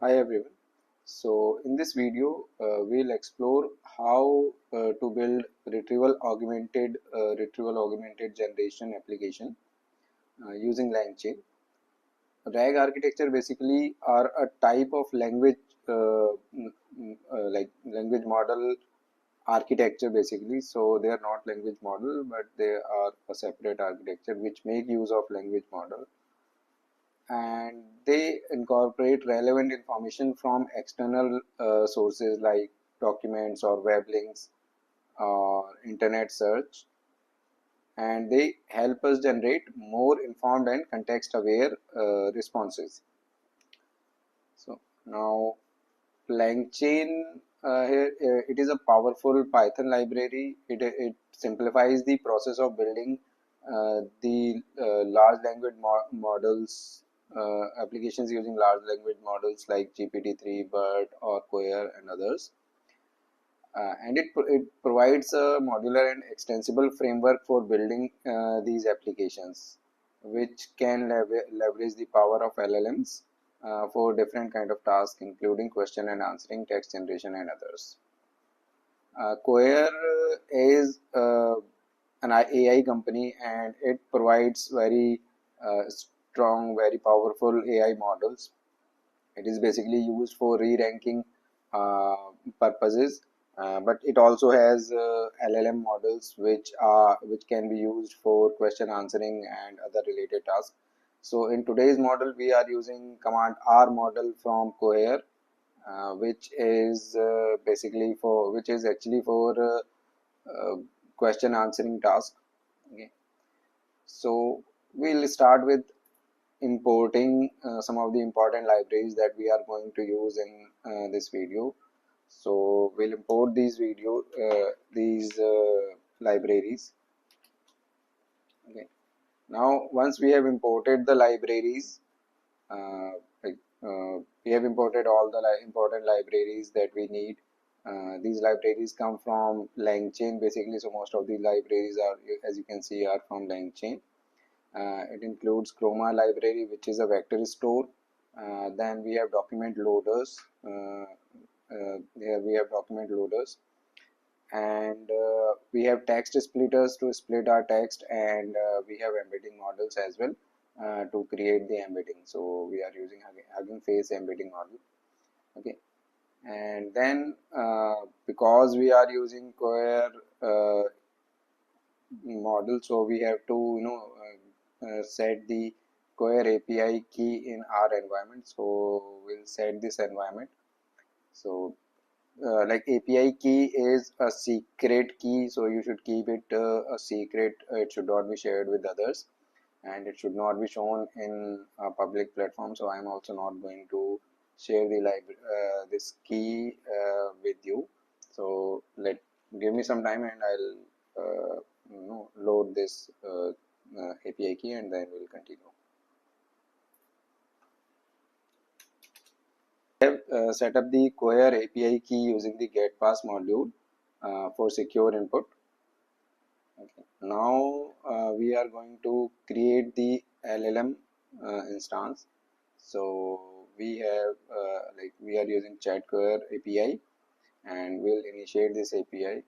Hi everyone. So in this video, we'll explore how to build retrieval augmented generation application using LangChain. RAG architecture basically are a type of language like language model architecture basically. So they are not language model, but they are a separate architecture which make use of language model, and they incorporate relevant information from external sources like documents or web links or internet search, and they help us generate more informed and context aware responses. So now LangChain, here it is a powerful Python library. It simplifies the process of building the large language models, applications using large language models like GPT-3, BERT, or Cohere, and others. And it provides a modular and extensible framework for building these applications, which can leverage the power of LLMs for different kind of tasks, including question and answering, text generation, and others. Cohere is an AI company, and it provides very strong, very powerful AI models. It is basically used for re-ranking uh, purposes, but it also has LLM models which can be used for question answering and other related tasks. So in today's model, we are using command R model from Cohere, which is actually for question answering task. Okay, so we'll start with importing some of the important libraries that we are going to use in this video. So we'll import these libraries. Okay. Now once we have imported the libraries, uh, like, we have imported all the important libraries that we need. These libraries come from LangChain basically. So most of the libraries are, as you can see, are from LangChain. It includes Chroma library, which is a vector store. Then we have document loaders. Here we have document loaders, and we have text splitters to split our text, and we have embedding models as well to create the embedding. So we are using Hugging Face embedding model. Okay, and then because we are using Cohere model, so we have to set the Cohere API key in our environment. So we'll set this environment. So like API key is a secret key, so you should keep it a secret. It should not be shared with others, and it should not be shown in a public platform. So I'm also not going to share the this key with you. So give me some time, and I'll load this API key, and then we'll continue. I have set up the Cohere API key using the GetPass module for secure input. Okay. Now we are going to create the LLM instance. So we are using ChatCohere API, and we'll initiate this API.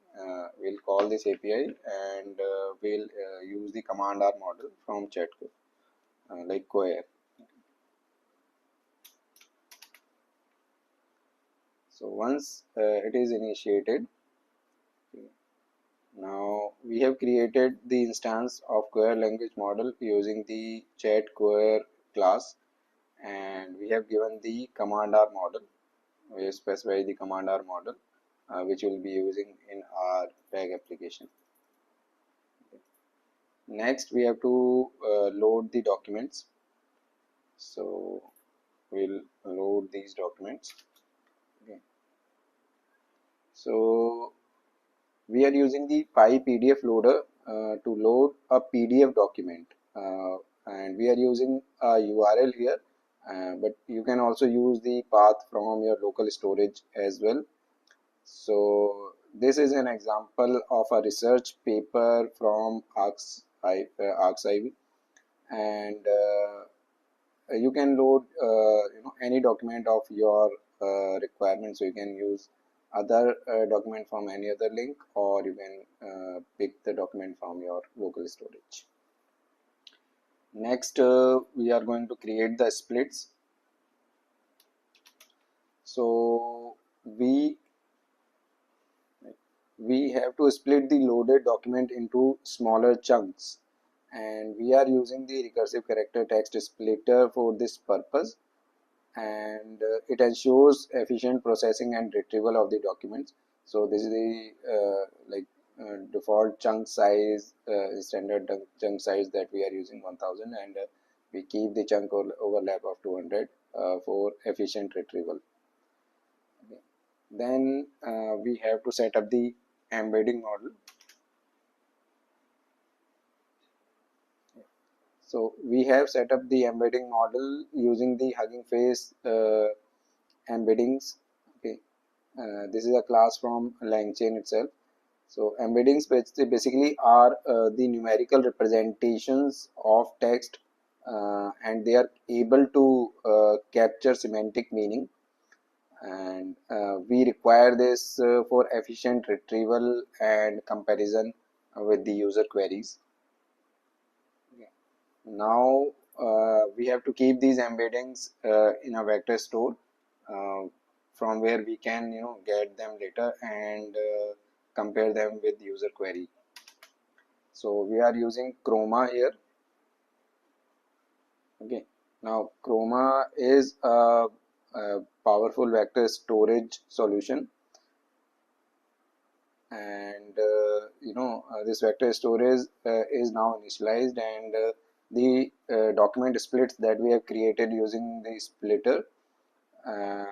We'll call this API, and we'll use the command R model from ChatCohere, like Cohere. So once it is initiated, now we have created the instance of Cohere language model using the ChatCohere class, and we have given the command R model. We have specified the command R model which we will be using in our RAG application. Next, we have to load the documents. So we'll load these documents. Okay. So we are using the PyPDF loader to load a PDF document, and we are using a URL here, but you can also use the path from your local storage as well. So this is an example of a research paper from Arxiv, and you can load any document of your requirement. So you can use other document from any other link, or you can pick the document from your local storage. Next, we are going to create the splits. So we have to split the loaded document into smaller chunks, and we are using the recursive character text splitter for this purpose, and it ensures efficient processing and retrieval of the documents. So this is the default chunk size, standard chunk size that we are using 1000, and we keep the chunk overlap of 200 for efficient retrieval. Okay. Then we have to set up the embedding model. So we have set up the embedding model using the Hugging Face embeddings. Okay, this is a class from LangChain itself. So embeddings basically are the numerical representations of text, and they are able to capture semantic meaning, and we require this for efficient retrieval and comparison with the user queries. Okay. Now we have to keep these embeddings in a vector store, uh, from where we can get them later and compare them with user query. So we are using Chroma here. Okay, now Chroma is a powerful vector storage solution, and this vector storage is now initialized, and the document splits that we have created using the splitter, uh,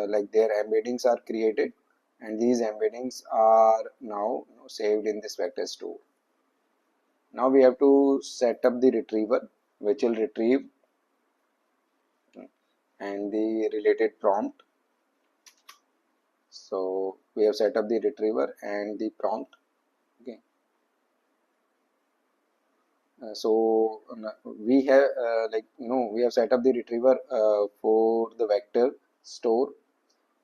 like their embeddings are created, and these embeddings are now saved in this vector store. Now we have to set up the retriever, which will retrieve and the related prompt. So we have set up the retriever and the prompt. Okay. So we have we have set up the retriever for the vector store.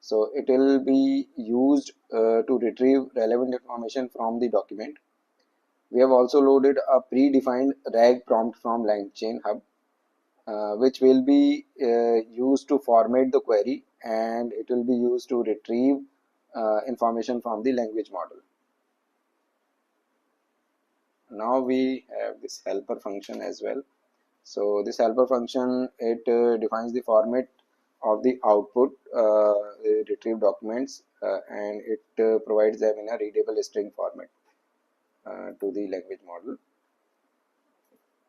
So it will be used to retrieve relevant information from the document. We have also loaded a predefined RAG prompt from LangChain Hub, which will be used to format the query, and it will be used to retrieve information from the language model. Now we have this helper function as well. So this helper function, it defines the format of the output retrieved documents, and it provides them in a readable string format to the language model.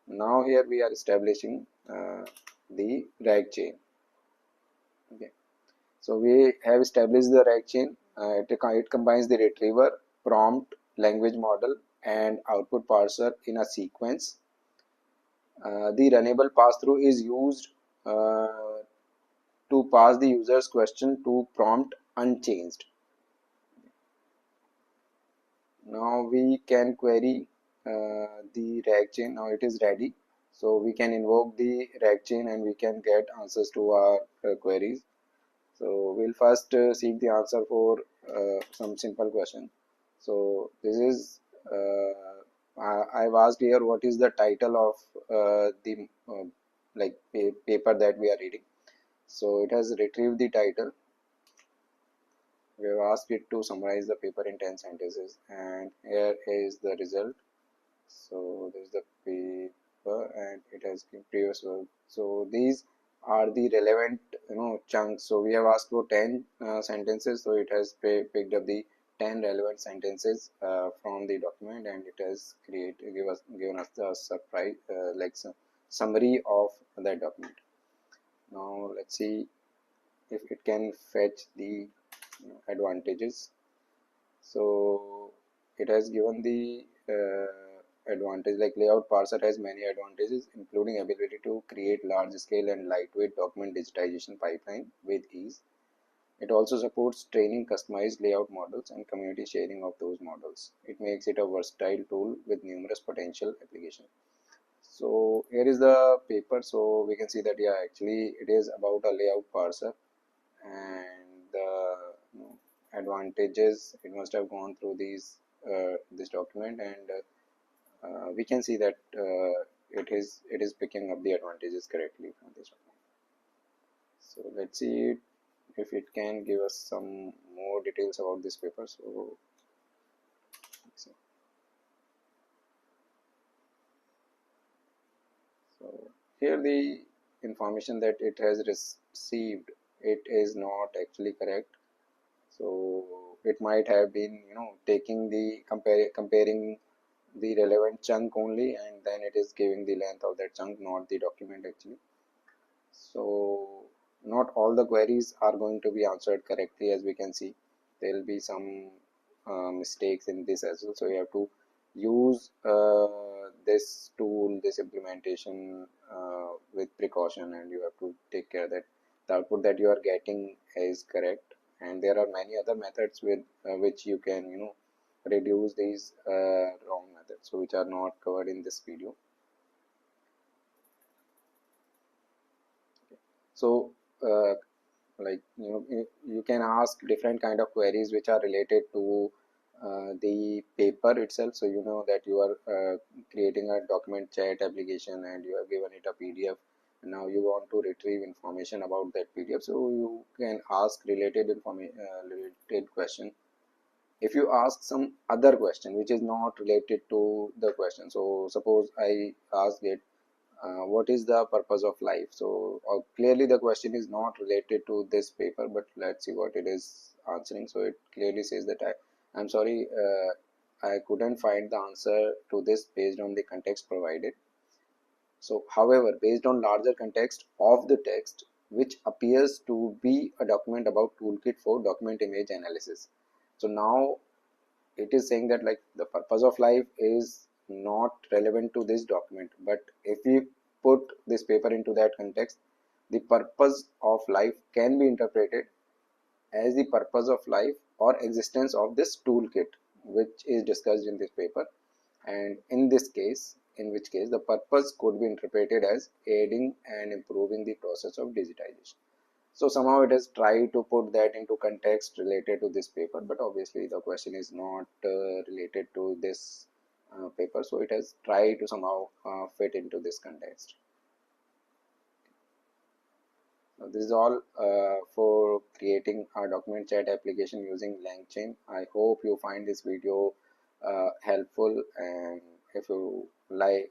Now here we are establishing the RAG chain. Okay, so we have established the RAG chain. It combines the retriever, prompt, language model, and output parser in a sequence. The runnable pass-through is used to pass the user's question to prompt unchanged. Now we can query the RAG chain. Now it is ready. So we can invoke the RAG chain and we can get answers to our queries. So we'll first seek the answer for some simple question. So this is I've asked here what is the title of the paper that we are reading. So it has retrieved the title. We have asked it to summarize the paper in 10 sentences, and here is the result. So this is the paper, and it has previous work. So these are the relevant chunks. So we have asked for 10 sentences, so it has picked up the 10 relevant sentences from the document, and it has given us the surprise summary of that document. Now let's see if it can fetch the advantages. So it has given the advantage, like layout parser has many advantages, including ability to create large scale and lightweight document digitization pipeline with ease. It also supports training customized layout models and community sharing of those models. It makes it a versatile tool with numerous potential applications. So here is the paper. So we can see that yeah, actually it is about a layout parser, and the advantages, it must have gone through these this document, and we can see that it is picking up the advantages correctly from this document. So let's see if it can give us some more details about this paper. So here the information that it has received, it is not actually correct. So it might have been taking the comparing the relevant chunk only, and then it is giving the length of that chunk, not the document actually. So not all the queries are going to be answered correctly. As we can see, there will be some mistakes in this as well. So you have to use this tool, this implementation with precaution, and you have to take care that the output that you are getting is correct. And there are many other methods with which you can reduce these wrong methods, so which are not covered in this video. So like you can ask different kind of queries which are related to the paper itself. So you know that you are creating a document chat application, and you have given it a PDF, and now you want to retrieve information about that PDF. So you can ask related information, related question. If you ask some other question which is not related to the question, so suppose I ask it what is the purpose of life. So clearly the question is not related to this paper, but let's see what it is answering. So it clearly says that I'm sorry, I couldn't find the answer to this based on the context provided. So however, based on larger context of the text, which appears to be a document about toolkit for document image analysis. So now it is saying that like the purpose of life is not relevant to this document, but if we put this paper into that context, the purpose of life can be interpreted as the purpose of life or existence of this toolkit which is discussed in this paper. And in this case, in which case the purpose could be interpreted as aiding and improving the process of digitization. So somehow it has tried to put that into context related to this paper, but obviously the question is not related to this paper. So it has tried to somehow fit into this context. Now, this is all for creating a document chat application using LangChain. I hope you find this video helpful, and if you like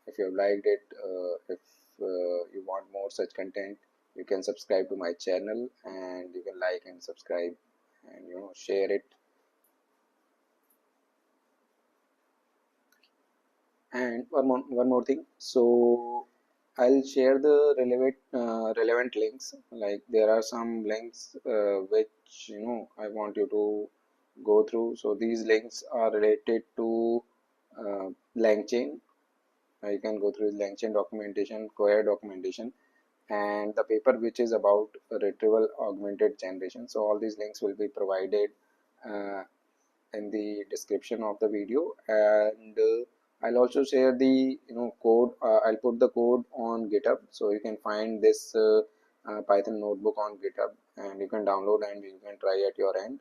if you have liked it, if you want more such content, you can subscribe to my channel, and you can like and subscribe, and share it. And one more thing. So I'll share the relevant links. Like there are some links which I want you to go through. So these links are related to LangChain. You can go through LangChain documentation, Cohere documentation, and the paper which is about retrieval augmented generation. So all these links will be provided uh, in the description of the video, and I'll also share the code. I'll put the code on GitHub, so you can find this Python notebook on GitHub, and you can download and you can try at your end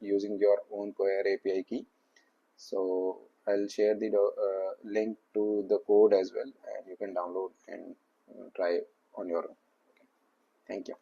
using your own Cohere API key. So I'll share the link to the code as well, and you can download and try on your own. Okay. Thank you.